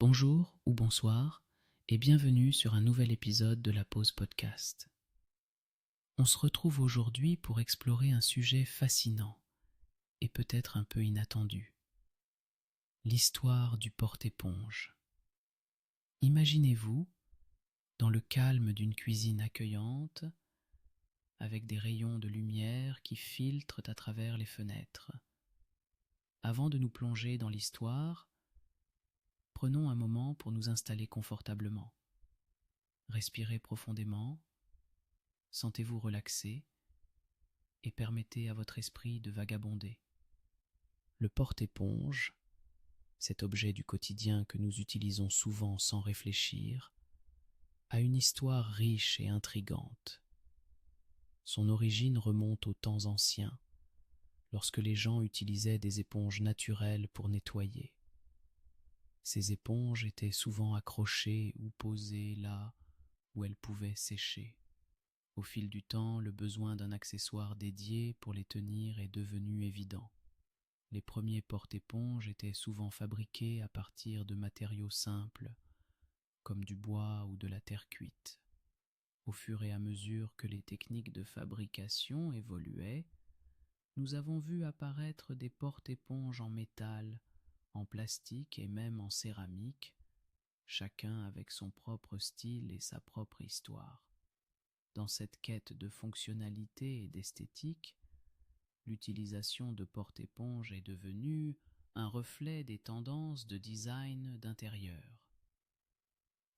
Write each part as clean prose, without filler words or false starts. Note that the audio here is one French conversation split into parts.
Bonjour ou bonsoir et bienvenue sur un nouvel épisode de la Pause Podcast. On se retrouve aujourd'hui pour explorer un sujet fascinant et peut-être un peu inattendu. L'histoire du porte-éponge. Imaginez-vous dans le calme d'une cuisine accueillante avec des rayons de lumière qui filtrent à travers les fenêtres. Avant de nous plonger dans l'histoire, prenons un moment pour nous installer confortablement. Respirez profondément, sentez-vous relaxé et permettez à votre esprit de vagabonder. Le porte-éponge, cet objet du quotidien que nous utilisons souvent sans réfléchir, a une histoire riche et intrigante. Son origine remonte aux temps anciens, lorsque les gens utilisaient des éponges naturelles pour nettoyer. Ces éponges étaient souvent accrochées ou posées là où elles pouvaient sécher. Au fil du temps, le besoin d'un accessoire dédié pour les tenir est devenu évident. Les premiers porte-éponges étaient souvent fabriqués à partir de matériaux simples, comme du bois ou de la terre cuite. Au fur et à mesure que les techniques de fabrication évoluaient, nous avons vu apparaître des porte-éponges en métal, en plastique et même en céramique, chacun avec son propre style et sa propre histoire. Dans cette quête de fonctionnalité et d'esthétique, l'utilisation de porte-éponges est devenue un reflet des tendances de design d'intérieur.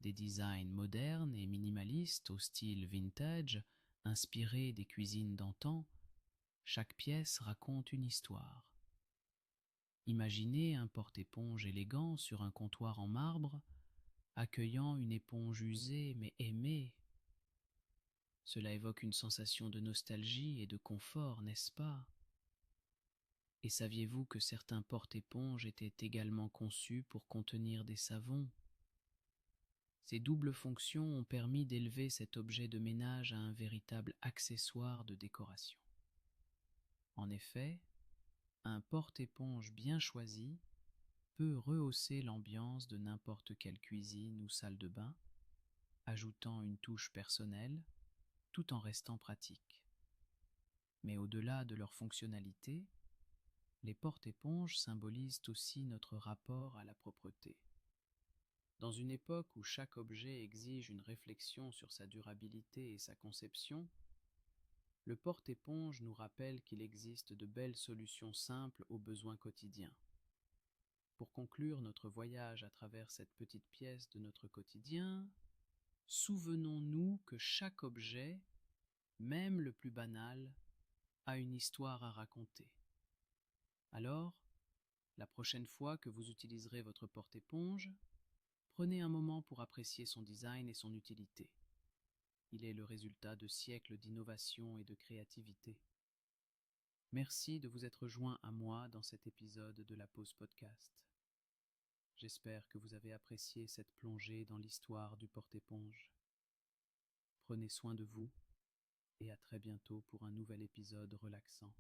Des designs modernes et minimalistes au style vintage, inspirés des cuisines d'antan, chaque pièce raconte une histoire. Imaginez un porte-éponge élégant sur un comptoir en marbre, accueillant une éponge usée mais aimée. Cela évoque une sensation de nostalgie et de confort, n'est-ce pas? Et saviez-vous que certains porte-éponges étaient également conçus pour contenir des savons? Ces doubles fonctions ont permis d'élever cet objet de ménage à un véritable accessoire de décoration. En effet, un porte-éponge bien choisi peut rehausser l'ambiance de n'importe quelle cuisine ou salle de bain, ajoutant une touche personnelle, tout en restant pratique. Mais au-delà de leur fonctionnalité, les porte-éponges symbolisent aussi notre rapport à la propreté. Dans une époque où chaque objet exige une réflexion sur sa durabilité et sa conception, le porte-éponge nous rappelle qu'il existe de belles solutions simples aux besoins quotidiens. Pour conclure notre voyage à travers cette petite pièce de notre quotidien, souvenons-nous que chaque objet, même le plus banal, a une histoire à raconter. Alors, la prochaine fois que vous utiliserez votre porte-éponge, prenez un moment pour apprécier son design et son utilité. Il est le résultat de siècles d'innovation et de créativité. Merci de vous être joint à moi dans cet épisode de la Pause Podcast. J'espère que vous avez apprécié cette plongée dans l'histoire du porte-éponge. Prenez soin de vous et à très bientôt pour un nouvel épisode relaxant.